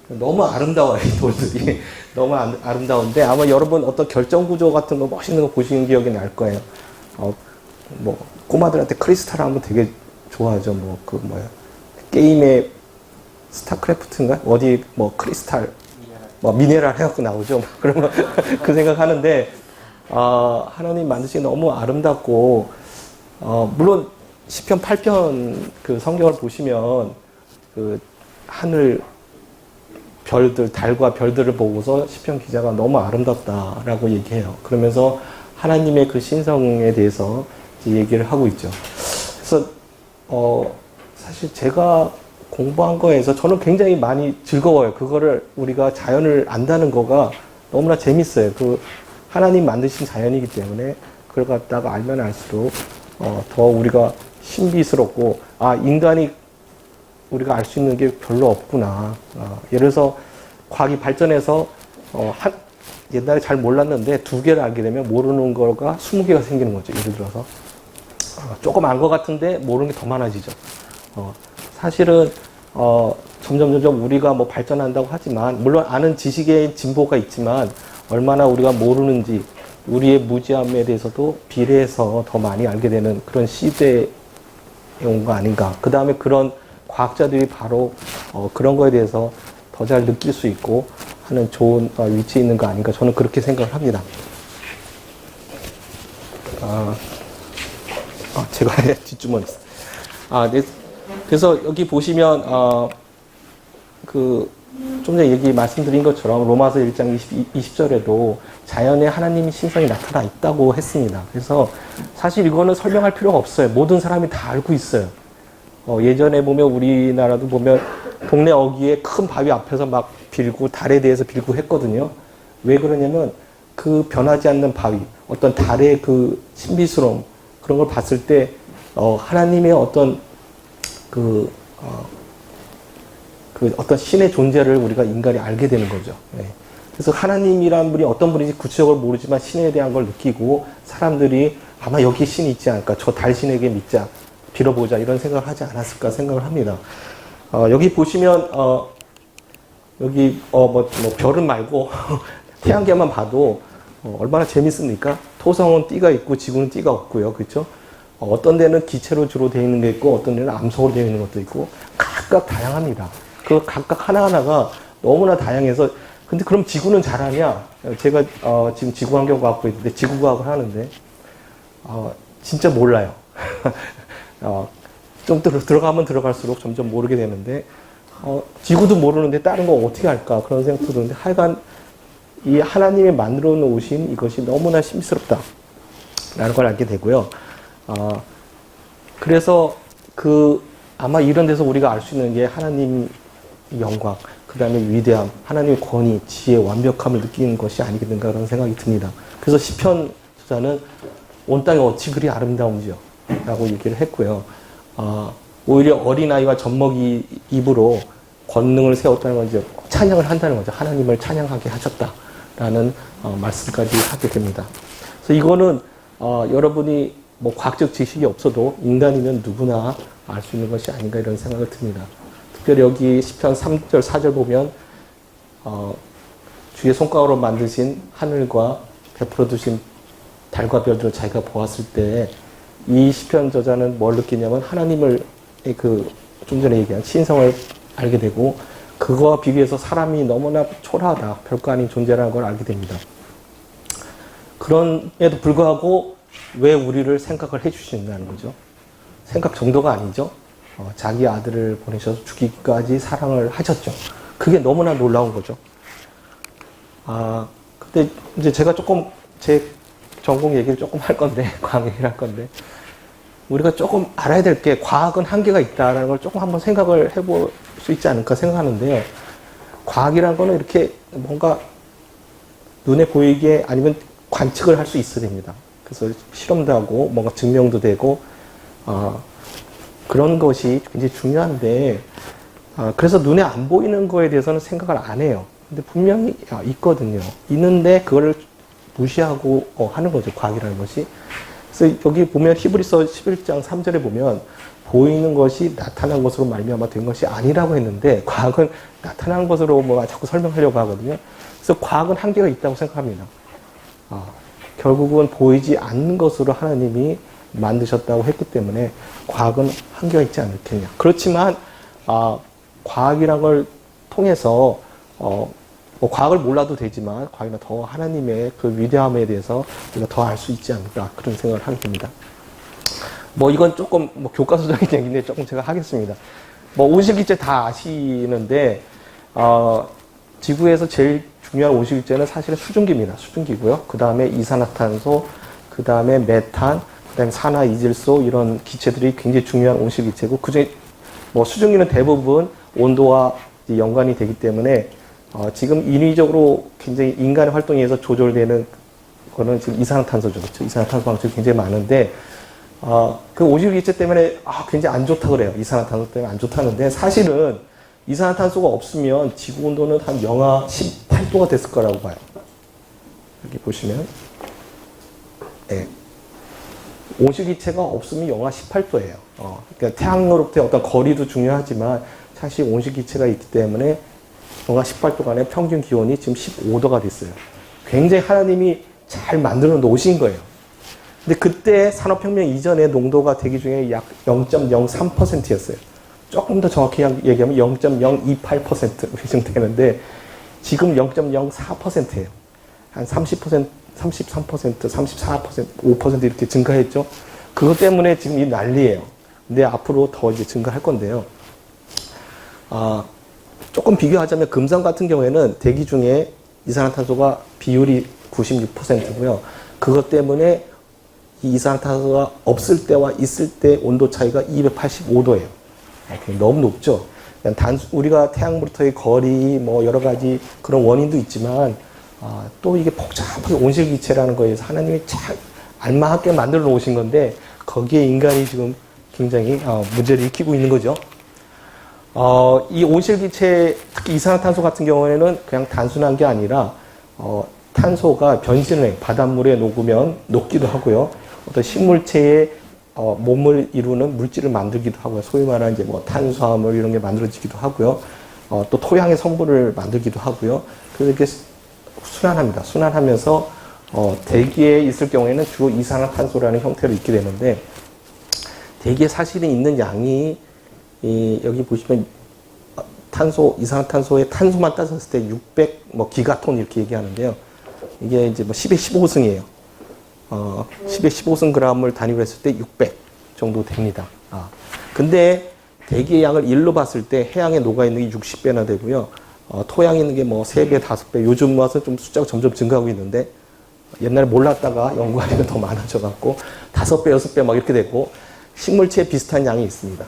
너무 아름다워요, 이 돌들이. 너무 아름다운데, 아마 여러분 어떤 결정구조 같은 거 멋있는 거 보시는 기억이 날 거예요. 뭐, 꼬마들한테 크리스탈 하면 되게 좋아하죠. 뭐, 게임의 스타크래프트인가? 어디, 뭐, 크리스탈, 뭐, 미네랄 해갖고 나오죠. 그러면 그 생각 하는데, 하나님 만드신 게 너무 아름답고, 물론, 시편 8편 그 성경을 보시면, 그, 하늘, 별들, 달과 별들을 보고서 시편 기자가 너무 아름답다라고 얘기해요. 그러면서 하나님의 그 신성에 대해서 얘기를 하고 있죠. 그래서, 사실 제가 공부한 거에서 저는 굉장히 많이 즐거워요. 그거를 우리가 자연을 안다는 거가 너무나 재밌어요. 그 하나님 만드신 자연이기 때문에 그걸 갖다가 알면 알수록 더 우리가 신비스럽고 인간이 우리가 알 수 있는 게 별로 없구나. 예를 들어서 과학이 발전해서 옛날에 잘 몰랐는데 2개를 알게 되면 모르는 거가 20개가 생기는 거죠. 예를 들어서 조금 안 것 같은데 모르는 게 더 많아지죠. 사실은 점점 우리가 뭐 발전한다고 하지만 물론 아는 지식의 진보가 있지만 얼마나 우리가 모르는지 우리의 무지함에 대해서도 비례해서 더 많이 알게 되는 그런 시대에 온 거 아닌가. 그 다음에 그런 과학자들이 바로 그런 거에 대해서 더 잘 느낄 수 있고 하는 좋은 위치에 있는 거 아닌가. 저는 그렇게 생각을 합니다. 제가 뒷주머니 있어요. 네. 그래서 여기 보시면 좀 전에 말씀드린 것처럼 로마서 1장 20절에도 자연에 하나님의 신성이 나타나 있다고 했습니다. 그래서 사실 이거는 설명할 필요가 없어요. 모든 사람이 다 알고 있어요. 예전에 보면 우리나라도 보면 동네 어귀에 큰 바위 앞에서 막 빌고 달에 대해서 빌고 했거든요. 왜 그러냐면 그 변하지 않는 바위, 어떤 달의 그 신비스러움 그런 걸 봤을 때 하나님의 어떤 어떤 신의 존재를 우리가 인간이 알게 되는 거죠. 네. 그래서 하나님이란 분이 어떤 분인지 구체적으로 모르지만 신에 대한 걸 느끼고 사람들이 아마 여기 신이 있지 않을까, 저 달신에게 믿자, 빌어보자 이런 생각을 하지 않았을까 생각을 합니다. 여기 보시면 여기 별은 말고 태양계만 봐도 얼마나 재밌습니까? 토성은 띠가 있고 지구는 띠가 없고요, 그렇죠? 어떤 데는 기체로 주로 되어 있는 게 있고 어떤 데는 암석으로 되어 있는 것도 있고 각각 다양합니다. 그 각각 하나하나가 너무나 다양해서 근데 그럼 지구는 잘하냐? 제가 지금 지구환경과학부 있는데 지구과학을 하는데 진짜 몰라요. 좀 들어가면 들어갈수록 점점 모르게 되는데 지구도 모르는데 다른 거 어떻게 할까 그런 생각도 드는데 하여간 이 하나님이 만들어 놓으신 이것이 너무나 심스럽다라는 걸 알게 되고요. 그래서 아마 이런 데서 우리가 알 수 있는 게 하나님 영광, 그 다음에 위대함, 하나님의 권위, 지혜, 완벽함을 느끼는 것이 아니겠는가 그런 생각이 듭니다. 그래서 시편 저자는 온 땅이 어찌 그리 아름다운지요 라고 얘기를 했고요. 오히려 어린아이와 젖먹이 입으로 권능을 세웠다는 건 이제 찬양을 한다는 거죠. 하나님을 찬양하게 하셨다라는 말씀까지 하게 됩니다. 그래서 이거는 여러분이 뭐 과학적 지식이 없어도 인간이면 누구나 알 수 있는 것이 아닌가 이런 생각을 듭니다. 특별히 여기 시편 3절, 4절 보면 주의 손가락으로 만드신 하늘과 베풀어 두신 달과 별들을 자기가 보았을 때 이 시편 저자는 뭘 느끼냐면 하나님을 좀 전에 얘기한 신성을 알게 되고 그거와 비교해서 사람이 너무나 초라하다, 별거 아닌 존재라는 걸 알게 됩니다. 그럼에도 불구하고 왜 우리를 생각을 해주신다는 거죠. 생각 정도가 아니죠. 자기 아들을 보내셔서 죽기까지 사랑을 하셨죠. 그게 너무나 놀라운 거죠. 근데 이제 제가 조금 제 전공 얘기를 조금 할 건데, 과학 얘기를 할 건데, 우리가 조금 알아야 될 게 과학은 한계가 있다라는 걸 조금 한번 생각을 해볼 수 있지 않을까 생각하는데요. 과학이라는 거는 이렇게 뭔가 눈에 보이게 아니면 관측을 할 수 있어야 됩니다. 그래서 실험도 하고 뭔가 증명도 되고 그런 것이 굉장히 중요한데 그래서 눈에 안 보이는 거에 대해서는 생각을 안 해요. 근데 분명히 있거든요. 있는데 그걸 무시하고 하는 거죠. 과학이라는 것이. 그래서 여기 보면 히브리서 11장 3절에 보면 보이는 것이 나타난 것으로 말미암아 된 것이 아니라고 했는데 과학은 나타난 것으로 뭐 자꾸 설명하려고 하거든요. 그래서 과학은 한계가 있다고 생각합니다. 결국은 보이지 않는 것으로 하나님이 만드셨다고 했기 때문에 과학은 한계가 있지 않겠냐. 그렇지만 과학이란 걸 통해서 뭐 과학을 몰라도 되지만 과학이나 더 하나님의 그 위대함에 대해서 우리가 더 알 수 있지 않을까 그런 생각을 하게 됩니다. 뭐 이건 조금 뭐 교과서적인 얘기인데 조금 제가 하겠습니다. 뭐 온실기체 다 아시는데 지구에서 제일 중요한 온실기체는 사실은 수증기입니다. 수증기고요. 그 다음에 이산화탄소, 그 다음에 메탄, 그 다음에 산화이질소 이런 기체들이 굉장히 중요한 온실기체고 그중에 뭐 수증기는 대부분 온도와 연관이 되기 때문에 지금 인위적으로 굉장히 인간의 활동에 의해서 조절되는 거는 지금 이산화탄소죠. 그렇죠? 이산화탄소 방출이 굉장히 많은데 그 온실기체 때문에 굉장히 안 좋다 그래요. 이산화탄소 때문에 안 좋다는데 사실은 이산화탄소가 없으면 지구 온도는 한 영하 18도가 됐을 거라고 봐요. 여기 보시면 네. 온실기체가 없으면 영하 18도예요. 그러니까 태양으로부터의 어떤 거리도 중요하지만 사실 온실기체가 있기 때문에 영하 18도간의 평균 기온이 지금 15도가 됐어요. 굉장히 하나님이 잘 만들어 놓으신 거예요. 근데 그때 산업혁명 이전의 농도가 대기 중에 약 0.03%였어요. 조금 더 정확히 얘기하면 0.028% 정도 되는데 지금 0.04%예요. 한 30%, 33%, 34%, 5% 이렇게 증가했죠. 그것 때문에 지금 이 난리예요. 근데 앞으로 더 이제 증가할 건데요. 조금 비교하자면 금성 같은 경우에는 대기 중에 이산화탄소가 비율이 96%고요. 그것 때문에 이 이산화탄소가 없을 때와 있을 때 온도 차이가 285도예요. 너무 높죠. 우리가 태양으로부터의 거리, 뭐 여러 가지 그런 원인도 있지만 또 이게 복잡하게 온실기체라는 거에서 하나님이 잘 알맞게 만들어 놓으신 건데 거기에 인간이 지금 굉장히 문제를 일으키고 있는 거죠. 이 온실기체, 특히 이산화탄소 같은 경우에는 그냥 단순한 게 아니라 탄소가 변신을 해요. 바닷물에 녹으면 녹기도 하고요. 어떤 식물체의 몸을 이루는 물질을 만들기도 하고요. 소위 말하는 이제 뭐 탄수화물 이런 게 만들어지기도 하고요. 또 토양의 성분을 만들기도 하고요. 그래서 이렇게 순환합니다. 순환하면서 대기에 있을 경우에는 주로 이산화탄소라는 형태로 있게 되는데 대기에 사실은 있는 양이 여기 보시면 이산화탄소의 탄소만 따졌을 때 600 기가톤 이렇게 얘기하는데요. 이게 이제 10의 15승이에요. 10의 15승 g을 단위로 했을 때 600 정도 됩니다. 근데 대기의 양을 1로 봤을 때 해양에 녹아있는 게 60배나 되고요. 토양에 있는 게 3배, 5배. 요즘 와서 좀 숫자가 점점 증가하고 있는데 옛날에 몰랐다가 연구하니까 더 많아져갖고 5배, 6배 막 이렇게 되고 식물체에 비슷한 양이 있습니다.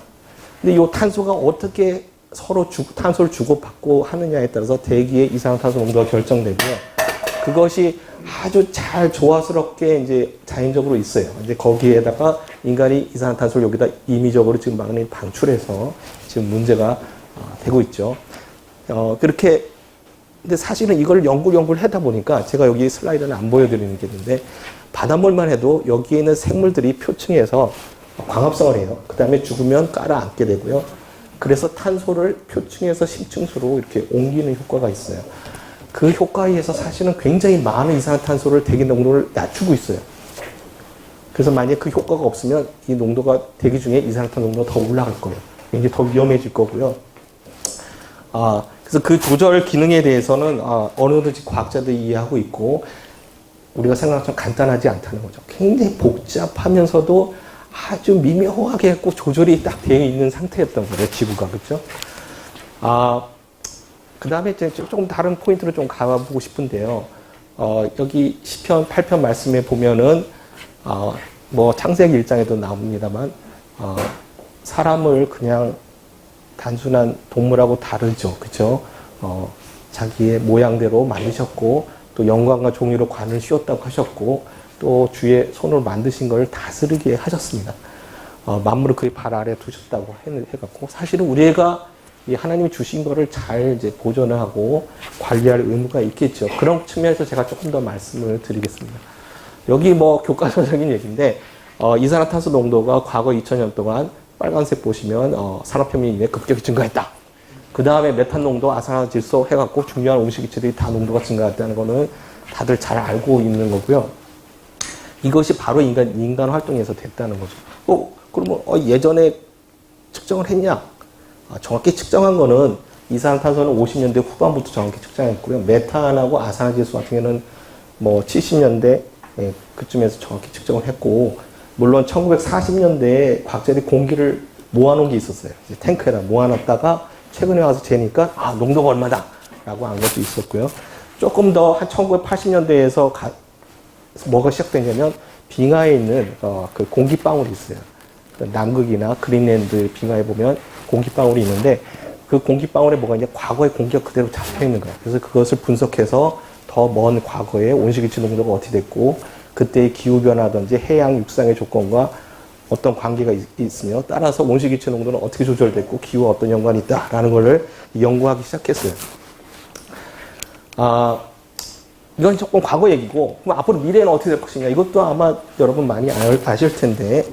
근데 이 탄소가 어떻게 서로 탄소를 주고받고 하느냐에 따라서 대기의 이산화탄소 농도가 결정되고요. 그것이 아주 잘 조화스럽게 이제 자연적으로 있어요. 이제 거기에다가 인간이 이산화탄소를 여기다 임의적으로 지금 많이 방출해서 지금 문제가 되고 있죠. 그렇게 근데 사실은 이걸 연구를 하다 보니까 제가 여기 슬라이드는 안 보여드리는 게 있는데 바닷물만 해도 여기에 있는 생물들이 표층에서 광합성을 해요. 그 다음에 죽으면 깔아앉게 되고요. 그래서 탄소를 표층에서 심층수로 이렇게 옮기는 효과가 있어요. 그 효과에 의해서 사실은 굉장히 많은 이산화탄소를 대기 농도를 낮추고 있어요. 그래서 만약에 그 효과가 없으면 이 농도가 대기 중에 이산화탄소 농도가 더 올라갈 거예요. 굉장히 더 위험해질 거고요. 그래서 그 조절 기능에 대해서는 어느 정도 과학자들이 이해하고 있고 우리가 생각한 것처럼 간단하지 않다는 거죠. 굉장히 복잡하면서도 아주 미묘하게 했고 조절이 딱 되어 있는 상태였던 거예요. 지구가. 그렇죠? 그 다음에 이제 조금 다른 포인트로 좀 가보고 싶은데요. 여기 시편 8편 말씀에 보면은 창세기 1장에도 나옵니다만 사람을 그냥 단순한 동물하고 다르죠. 그렇죠? 자기의 모양대로 만드셨고 또 영광과 종의로 관을 씌웠다고 하셨고 또 주의 손으로 만드신 걸 다스리게 하셨습니다. 만물을 그의 발 아래 두셨다고 해갖고 사실은 우리가 이 하나님이 주신 거를 잘 이제 보존을 하고 관리할 의무가 있겠죠. 그런 측면에서 제가 조금 더 말씀을 드리겠습니다. 여기 교과서적인 얘기인데 이산화탄소 농도가 과거 2000년 동안 빨간색 보시면 산화편민이 급격히 증가했다. 그 다음에 메탄 농도, 아산화질소 해갖고 중요한 온실기체들이 다 농도가 증가했다는 거는 다들 잘 알고 있는 거고요. 이것이 바로 인간 활동에서 됐다는 거죠. 그러면 예전에 측정을 했냐? 정확히 측정한 거는 이산화탄소는 50년대 후반부터 정확히 측정했고요. 메탄하고 아산화질소 같은 경우는 뭐 70년대 그쯤에서 정확히 측정을 했고, 물론 1940년대에 과학자들이 공기를 모아놓은 게 있었어요. 탱크에다 모아놨다가 최근에 와서 재니까 농도가 얼마다 라고 한 것도 있었고요. 조금 더 한 1980년대에서 뭐가 시작되냐면 빙하에 있는 그 공기방울이 있어요. 남극이나 그린랜드 빙하에 보면 공기방울이 있는데 그 공기방울에 뭐가 있냐, 과거의 공기가 그대로 잡혀 있는 거예요. 그래서 그것을 분석해서 더 먼 과거에 온실기체 농도가 어떻게 됐고 그때의 기후변화든지 해양 육상의 조건과 어떤 관계가 있으며 따라서 온실기체 농도는 어떻게 조절됐고 기후와 어떤 연관이 있다라는 것을 연구하기 시작했어요. 이건 조금 과거 얘기고, 그럼 앞으로 미래는 어떻게 될 것이냐, 이것도 아마 여러분 많이 아실 텐데,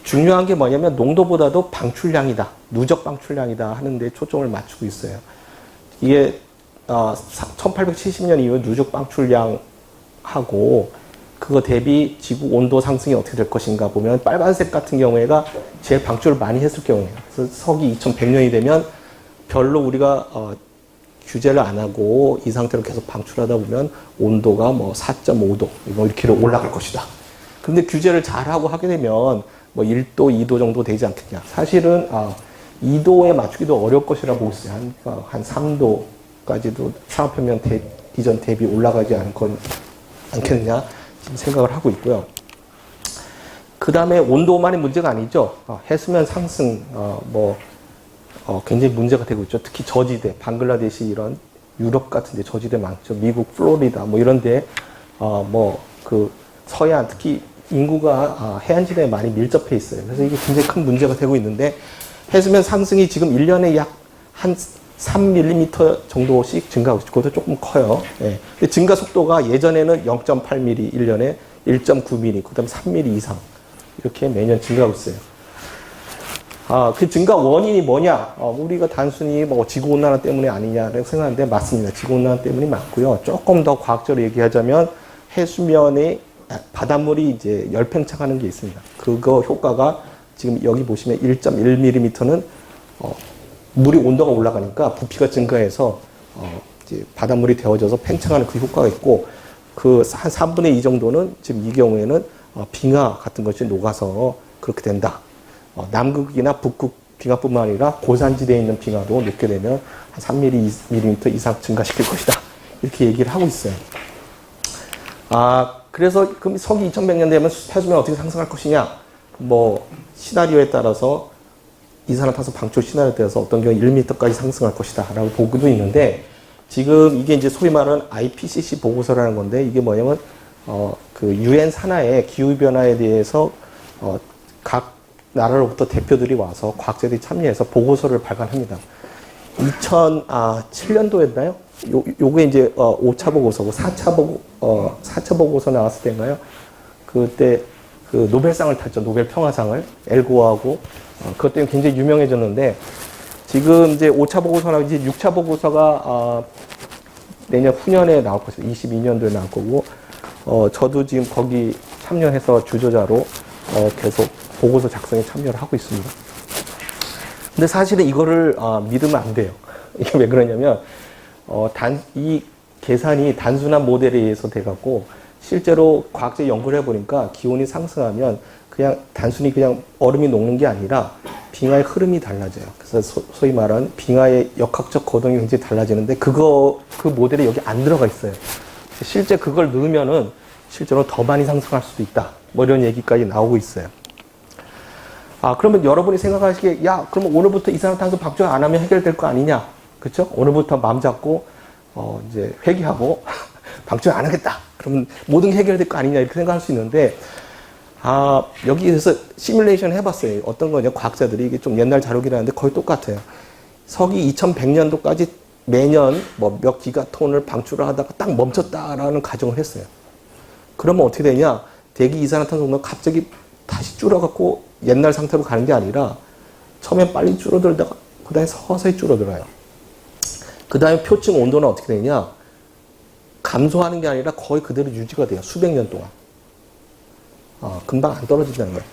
중요한 게 뭐냐면 농도보다도 방출량이다, 누적 방출량이다 하는데 초점을 맞추고 있어요. 이게 1870년 이후 누적 방출량하고 그거 대비 지구 온도 상승이 어떻게 될 것인가 보면 빨간색 같은 경우에가 제일 방출을 많이 했을 경우예요. 그래서 서기 2100년이 되면 별로 우리가 규제를 안 하고 이 상태로 계속 방출하다 보면 온도가 뭐 4.5도 뭐 이렇게 올라갈 것이다. 그런데 규제를 잘하고 하게 되면 뭐 1도, 2도 정도 되지 않겠냐. 사실은 2도에 맞추기도 어려울 것이라 보고 있어요. 한 3도까지도 산업혁명 이전 대비 올라가지 않겠느냐 지금 생각을 하고 있고요. 그 다음에 온도만이 문제가 아니죠. 해수면 상승 굉장히 문제가 되고 있죠. 특히 저지대, 방글라데시 이런 유럽 같은 데 저지대 많죠. 미국, 플로리다 뭐 이런 데 그 서해안 특히 인구가 해안지대에 많이 밀접해 있어요. 그래서 이게 굉장히 큰 문제가 되고 있는데 해수면 상승이 지금 1년에 약 한 3mm 정도씩 증가하고 있죠. 그것도 조금 커요. 예. 근데 증가 속도가 예전에는 0.8mm 1년에 1.9mm, 그 다음에 3mm 이상 이렇게 매년 증가하고 있어요. 그 증가 원인이 뭐냐? 우리가 단순히 뭐 지구온난화 때문에 아니냐라고 생각하는데 맞습니다. 지구온난화 때문이 맞고요. 조금 더 과학적으로 얘기하자면 해수면에 바닷물이 이제 열팽창하는 게 있습니다. 그거 효과가 지금 여기 보시면 1.1mm는 물이 온도가 올라가니까 부피가 증가해서 이제 바닷물이 데워져서 팽창하는 그 효과가 있고 그 한 3분의 2 정도는 지금 이 경우에는 빙하 같은 것이 녹아서 그렇게 된다. 남극이나 북극 빙하뿐만 아니라 고산지대에 있는 빙하도 녹게 되면 한 3mm 이상 증가시킬 것이다. 이렇게 얘기를 하고 있어요. 그래서 그럼 서기 2100년 되면 해수면 어떻게 상승할 것이냐? 뭐 시나리오에 따라서 이산화탄소 방출 시나리오에 따라서 어떤 경우 1m까지 상승할 것이다 라고 보고도 있는데 지금 이게 이제 소위 말하는 IPCC 보고서라는 건데 이게 뭐냐면 그 UN 산하의 기후변화에 대해서 각 나라로부터 대표들이 와서 과학자들이 참여해서 보고서를 발간합니다. 2007년도였나요? 요게 이제 5차 보고서고 4차 보고서 나왔을 때인가요? 그때 그 노벨상을 탔죠. 노벨 평화상을 엘고어하고 그것 때문에 굉장히 유명해졌는데 지금 이제 5차 보고서나 이제 6차 보고서가 내년 후년에 나올 것이고 22년도에 나올 거고 저도 지금 거기 참여해서 주저자로 계속 보고서 작성에 참여를 하고 있습니다. 근데 사실은 이거를 믿으면 안 돼요. 이게 왜 그러냐면 이 계산이 단순한 모델에 의해서 돼갖고 실제로 과학적 연구를 해보니까 기온이 상승하면 그냥 단순히 그냥 얼음이 녹는 게 아니라 빙하의 흐름이 달라져요. 그래서 소위 말하는 빙하의 역학적 거동이 굉장히 달라지는데 그 모델이 여기 안 들어가 있어요. 실제 그걸 넣으면은 실제로 더 많이 상승할 수도 있다. 뭐 이런 얘기까지 나오고 있어요. 그러면 여러분이 생각하시기에 그러면 오늘부터 이산화탄소 방출 안 하면 해결될 거 아니냐? 그렇죠? 오늘부터 마음 잡고 이제 회개하고 방출 안 하겠다. 그러면 모든 게 해결될 거 아니냐 이렇게 생각할 수 있는데 여기에서 시뮬레이션 해봤어요. 어떤 거냐? 과학자들이 이게 좀 옛날 자료긴 한데 거의 똑같아요. 서기 2100년도까지 매년 뭐 몇 기가톤을 방출을 하다가 딱 멈췄다라는 가정을 했어요. 그러면 어떻게 되냐? 대기 이산화탄소 농도가 갑자기 다시 줄어갖고 옛날 상태로 가는 게 아니라 처음엔 빨리 줄어들다가 그 다음에 서서히 줄어들어요. 그 다음에 표층 온도는 어떻게 되냐? 감소하는 게 아니라 거의 그대로 유지가 돼요. 수백 년 동안. 금방 안 떨어진다는 거예요.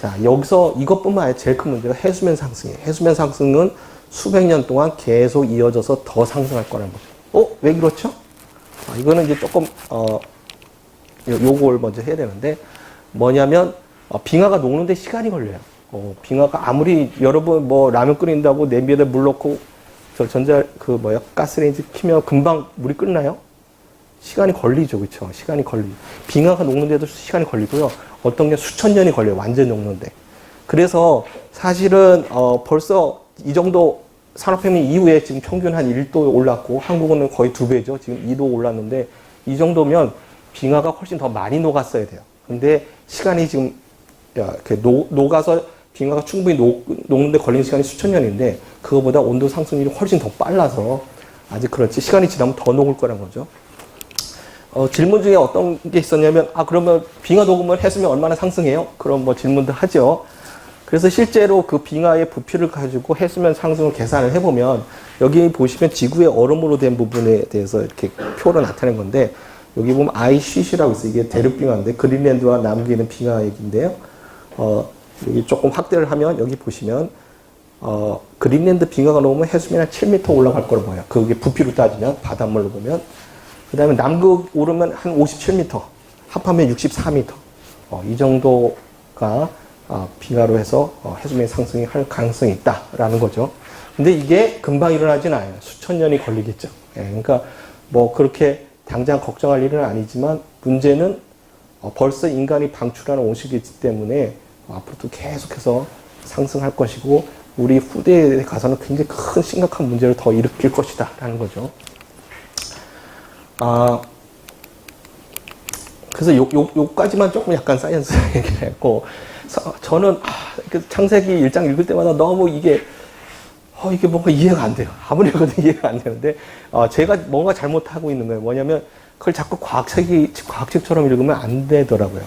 자, 여기서 이것뿐만 아니라 제일 큰 문제가 해수면 상승이에요. 해수면 상승은 수백 년 동안 계속 이어져서 더 상승할 거라는 거죠. 왜 그렇죠? 이거는 이제 조금, 요걸 먼저 해야 되는데, 뭐냐면, 빙하가 녹는데 시간이 걸려요. 빙하가 아무리 여러분 뭐 라면 끓인다고 냄비에다 물 넣고, 가스레인지 키면 금방 물이 끓나요? 시간이 걸리죠, 그렇죠? 시간이 걸리죠. 빙하가 녹는데도 시간이 걸리고요. 어떤 게 수천 년이 걸려요, 완전히 녹는데. 그래서 사실은 벌써 이 정도 산업혁명 이후에 지금 평균 한 1도 올랐고 한국은 거의 2배죠. 지금 2도 올랐는데 이 정도면 빙하가 훨씬 더 많이 녹았어야 돼요. 근데 시간이 지금 녹아서 빙하가 충분히 녹는데 걸리는 시간이 수천 년인데 그거보다 온도 상승률이 훨씬 더 빨라서 아직 그렇지 시간이 지나면 더 녹을 거란 거죠. 질문 중에 어떤 게 있었냐면 그러면 빙하 녹으면 해수면 얼마나 상승해요? 그런 뭐 질문도 하죠. 그래서 실제로 그 빙하의 부피를 가지고 해수면 상승을 계산을 해보면 여기 보시면 지구의 얼음으로 된 부분에 대해서 이렇게 표로 나타낸 건데 여기 보면 아이쉬시라고 있어요. 이게 대륙빙하인데 그린랜드와 남극에 있는 빙하 얘기인데요. 여기 조금 확대를 하면 여기 보시면 그린랜드 빙하가 녹으면 해수면이 한 7m 올라갈 거로 보여요. 그게 부피로 따지면 바닷물로 보면 그 다음에 남극 오르면 한 57m 합하면 64m 이 정도가 빙하로 해서 해수면 상승이 할 가능성이 있다라는 거죠. 근데 이게 금방 일어나진 않아요. 수천 년이 걸리겠죠. 그러니까 뭐 그렇게 당장 걱정할 일은 아니지만 문제는 벌써 인간이 방출하는 온실이기 때문에 앞으로도 계속해서 상승할 것이고 우리 후대에 가서는 굉장히 큰 심각한 문제를 더 일으킬 것이다 라는 거죠. 그래서 요까지만 조금 약간 사이언스 얘기를 했고 저는 창세기 1장 읽을 때마다 너무 이게 뭔가 이해가 안 돼요. 아무리 읽어도 이해가 안 되는데 제가 뭔가 잘못하고 있는 거예요. 뭐냐면 그걸 자꾸 과학책처럼 읽으면 안 되더라고요.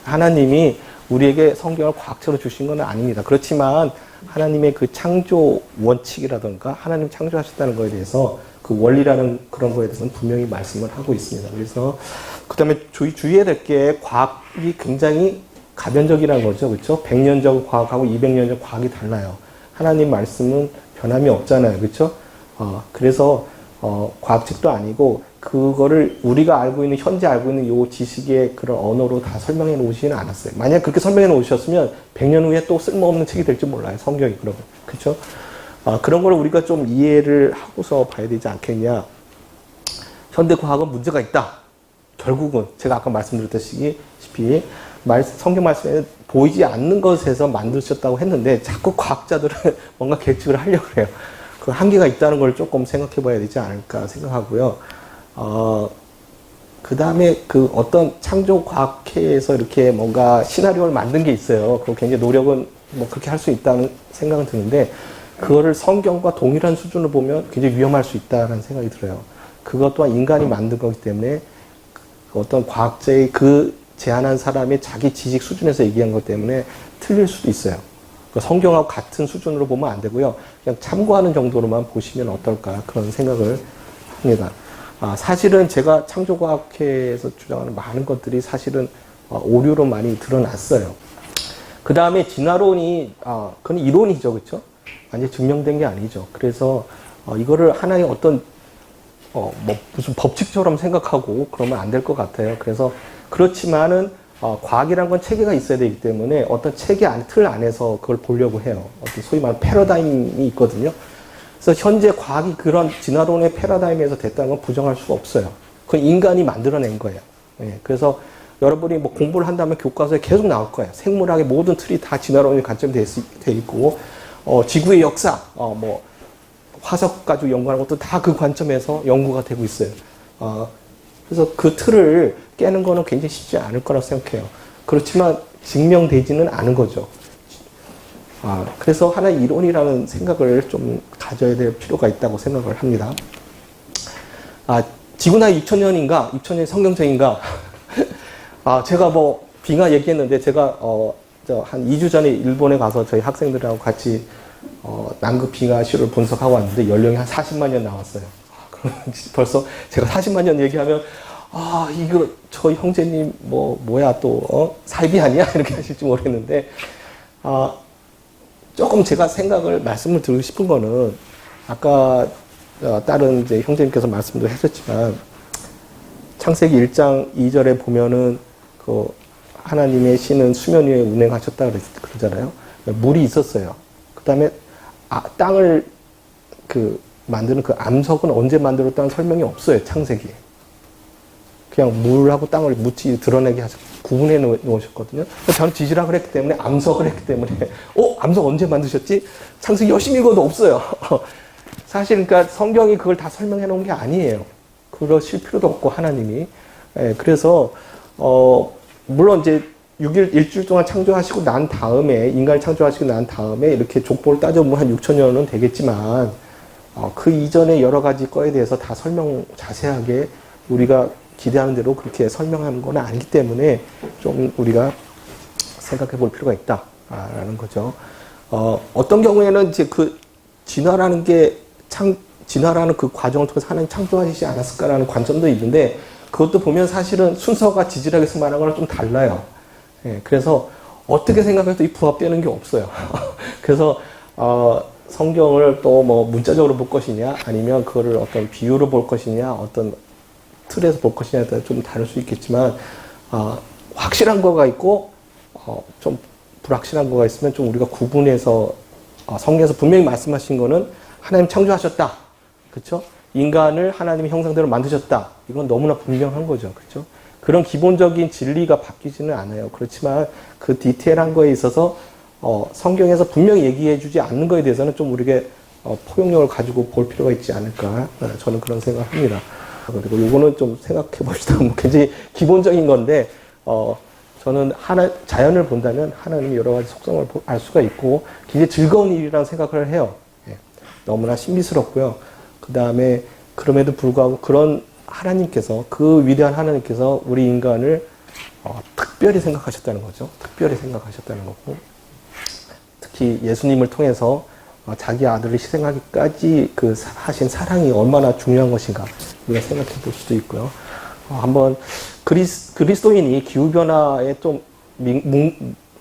하나님이 우리에게 성경을 과학책으로 주신 건 아닙니다. 그렇지만 하나님의 그 창조 원칙이라든가 하나님 창조하셨다는 거에 대해서 그 원리라는 그런 거에 대해서는 분명히 말씀을 하고 있습니다. 그래서 그 다음에 주의해야 될 게 과학이 굉장히 가변적이라는 거죠. 그렇죠? 100년 전 과학하고 200년 전 과학이 달라요. 하나님 말씀은 변함이 없잖아요. 그렇죠? 그래서 과학책도 아니고 그거를 우리가 알고 있는 현재 알고 있는 요 지식의 그런 언어로 다 설명해 놓으시지는 않았어요. 만약 그렇게 설명해 놓으셨으면 100년 후에 또 쓸모없는 책이 될지 몰라요. 성경이 그러면. 그렇죠? 그런 걸 우리가 좀 이해를 하고서 봐야 되지 않겠냐. 현대 과학은 문제가 있다. 결국은 제가 아까 말씀드렸다시피 성경 말씀에 보이지 않는 것에서 만드셨다고 했는데 자꾸 과학자들은 뭔가 계측을 하려고 해요. 그 한계가 있다는 걸 조금 생각해 봐야 되지 않을까 생각하고요. 그 다음에 그 어떤 창조 과학회에서 이렇게 뭔가 시나리오를 만든 게 있어요. 그거 굉장히 노력은 뭐 그렇게 할 수 있다는 생각은 드는데 그거를 성경과 동일한 수준으로 보면 굉장히 위험할 수 있다는 생각이 들어요. 그것 또한 인간이 만든 거기 때문에 어떤 과학자의 그 제안한 사람의 자기 지식 수준에서 얘기한 것 때문에 틀릴 수도 있어요. 성경하고 같은 수준으로 보면 안 되고요. 그냥 참고하는 정도로만 보시면 어떨까 그런 생각을 합니다. 사실은 제가 창조과학회에서 주장하는 많은 것들이 사실은 오류로 많이 드러났어요. 그 다음에 진화론이 그건 이론이죠, 그렇죠? 완전히 증명된 게 아니죠. 그래서 이거를 하나의 어떤 무슨 법칙처럼 생각하고 그러면 안 될 것 같아요. 그래서 그렇지만은 과학이란 건 체계가 있어야 되기 때문에 어떤 체계 틀 안에서 그걸 보려고 해요. 어떤 소위 말하는 패러다임이 있거든요. 그래서 현재 과학이 그런 진화론의 패러다임에서 됐다는 건 부정할 수가 없어요. 그건 인간이 만들어낸 거예요. 그래서 여러분이 뭐 공부를 한다면 교과서에 계속 나올 거예요. 생물학의 모든 틀이 다 진화론이 관점돼 있고, 지구의 역사, 뭐 화석 가지고 연구하는 것도 다 그 관점에서 연구가 되고 있어요. 그래서 그 틀을 깨는 거는 굉장히 쉽지 않을 거라고 생각해요. 그렇지만 증명되지는 않은 거죠. 그래서 하나의 이론이라는 생각을 좀 가져야 될 필요가 있다고 생각을 합니다. 지구 나이 6,000년인가? 6,000년이 성경적인가? 제가 뭐 빙하 얘기했는데 제가 한 2주 전에 일본에 가서 저희 학생들하고 같이 남극 빙하시를 분석하고 왔는데 연령이 한 40만 년 나왔어요. 그러면 벌써 제가 40만 년 얘기하면 이거 저 형제님 뭐야 또 사이비 아니야 이렇게 하실지 모르겠는데 조금 제가 말씀을 드리고 싶은 거는 아까 다른 이제 형제님께서 말씀도 하셨지만 창세기 1장 2절에 보면은 그 하나님의 신은 수면 위에 운행하셨다 그러잖아요. 물이 있었어요. 그 다음에 땅을 만드는 그 암석은 언제 만들었다는 설명이 없어요. 창세기에. 그냥 물하고 땅을 드러내게 구분해 놓으셨거든요. 저는 지질학을 했기 때문에 암석을 했기 때문에 암석 언제 만드셨지? 창세기 열심히 읽어도 없어요. 사실 그러니까 성경이 그걸 다 설명해 놓은 게 아니에요. 그러실 필요도 없고 하나님이. 그래서 물론 이제 6일 일주일 동안 창조하시고 난 다음에 인간을 창조하시고 난 다음에 이렇게 족보를 따져보면 한 6천 년은 되겠지만 그 이전의 여러 가지 거에 대해서 다 자세하게 우리가 기대하는 대로 그렇게 설명하는 건 아니기 때문에 좀 우리가 생각해 볼 필요가 있다라는 거죠. 어떤 경우에는 이제 그 진화라는 그 과정을 통해서 하나님 창조하시지 않았을까라는 관점도 있는데 그것도 보면 사실은 순서가 지질학에서 말하는 거랑 좀 달라요. 그래서 어떻게 생각해도 이 부합되는 게 없어요. 그래서 성경을 또 뭐 문자적으로 볼 것이냐 아니면 그거를 어떤 비유로 볼 것이냐 어떤 틀에서 볼 것이냐에 따라 좀 다를 수 있겠지만 확실한 거가 있고 좀 불확실한 거가 있으면 좀 우리가 구분해서 성경에서 분명히 말씀하신 거는 하나님 창조하셨다. 그렇죠? 인간을 하나님의 형상대로 만드셨다. 이건 너무나 분명한 거죠. 그렇죠? 그런 기본적인 진리가 바뀌지는 않아요. 그렇지만 그 디테일한 거에 있어서 성경에서 분명히 얘기해 주지 않는 거에 대해서는 좀 우리가 포용력을 가지고 볼 필요가 있지 않을까. 저는 그런 생각을 합니다. 그리고 요거는 좀 생각해 봅시다. 굉장히 기본적인 건데, 저는 자연을 본다면 하나님의 여러 가지 속성을 알 수가 있고, 굉장히 즐거운 일이라는 생각을 해요. 너무나 신비스럽고요. 그 다음에, 그럼에도 불구하고 그런 하나님께서, 그 위대한 하나님께서 우리 인간을 특별히 생각하셨다는 거죠. 특별히 생각하셨다는 거고, 특히 예수님을 통해서 자기 아들을 희생하기까지 하신 사랑이 얼마나 중요한 것인가 우리가 생각해 볼 수도 있고요. 한번 그리스도인이 기후변화에 좀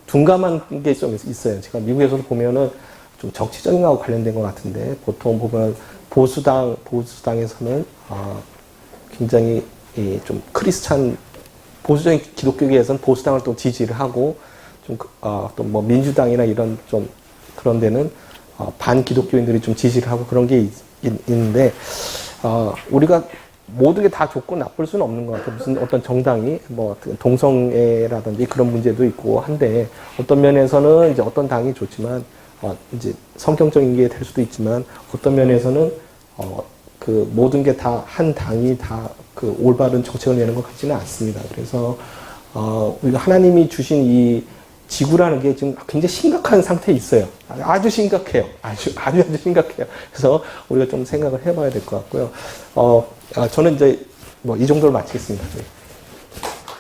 둔감한 게 좀 있어요. 제가 미국에서도 보면은 좀 정치적인 거하고 관련된 것 같은데 보통 보면 보수당에서는 굉장히 좀 보수적인 기독교계에서는 보수당을 또 지지를 하고 또 뭐 민주당이나 이런 좀 그런 데는 반기독교인들이 좀 지지를 하고 그런 게 있는데, 우리가 모든 게 다 좋고 나쁠 수는 없는 것 같아요. 무슨 어떤 정당이, 동성애라든지 그런 문제도 있고 한데, 어떤 면에서는 이제 어떤 당이 좋지만, 이제 성경적인 게 될 수도 있지만, 어떤 면에서는, 그 모든 게 다 한 당이 다 그 올바른 정책을 내는 것 같지는 않습니다. 그래서, 우리가 하나님이 주신 이 지구라는 게 지금 굉장히 심각한 상태에 있어요. 아주 심각해요. 아주 심각해요. 그래서 우리가 좀 생각을 해봐야 될 것 같고요. 저는 이제 이 정도로 마치겠습니다.